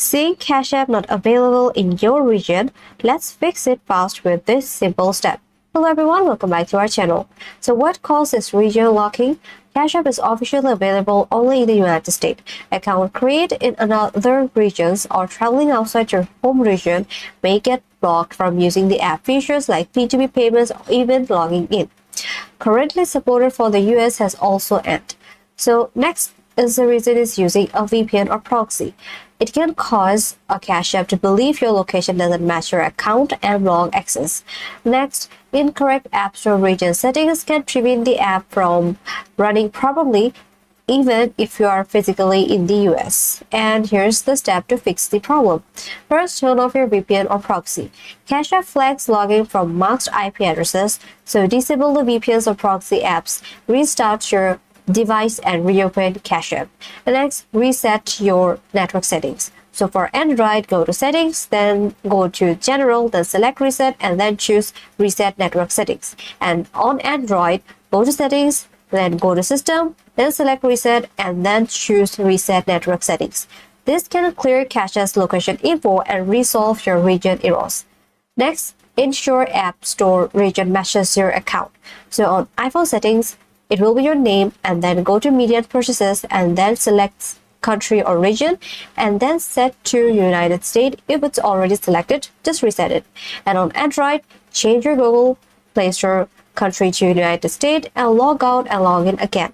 Seeing Cash App not available in your region, let's fix it fast with this simple step. Hello everyone, welcome back to our channel. So what causes region locking? Cash App is officially available only in the United States. Account created in other regions or traveling outside your home region may get blocked from using the app. Features like P2P payments or even logging in, currently supported for the US, has also ended. So next is the reason is using a VPN or proxy. It can cause a Cash App to believe your location doesn't match your account and block access. Next, incorrect App Store region settings can prevent the app from running properly even if you are physically in the US. And here's the step to fix the problem. First, turn off your VPN or proxy. Cash App flags logging from masked IP addresses, so disable the VPNs or proxy apps, restart your device and reopen Cash App. And next, reset your network settings. So for Android, go to settings, then go to general, then select reset, and then choose reset network settings. And on Android, go to settings, then go to system, then select reset, and then choose reset network settings. This can clear Cash App's location info and resolve your region errors. Next, ensure App Store region matches your account. So on iPhone settings, it will be your name, and then go to media purchases and then select country or region and then set to United States. If it's already selected, just reset it. And on Android, change your Google Play Store country to United States and log out and log in again.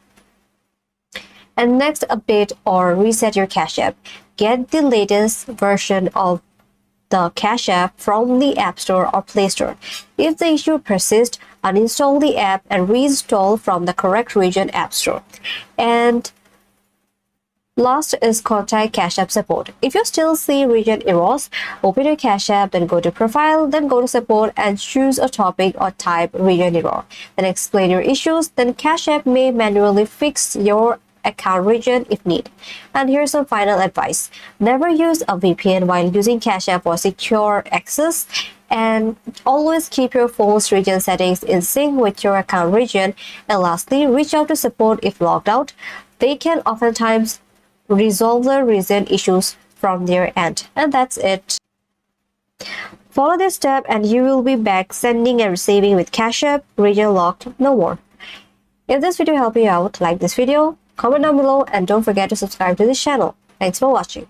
And next, update or reset your Cash App. Get the latest version of the Cash App from the App Store or Play Store. If the issue persists, uninstall the app and reinstall from the correct region App Store. And last is contact Cash App support. If you still see region errors, open your Cash App, then go to profile, then go to support and choose a topic or type region error. Then explain your issues, then Cash App may manually fix your account region if needed. And here's some final advice. Never use a VPN while using Cash App for secure access, and always keep your phone's region settings in sync with your account region. And lastly, reach out to support if logged out. They can oftentimes resolve the region issues from their end. And that's it. Follow this step and you will be back sending and receiving with Cash App region locked no more. If this video helped you out, like this video, comment down below, and don't forget to subscribe to this channel. Thanks for watching.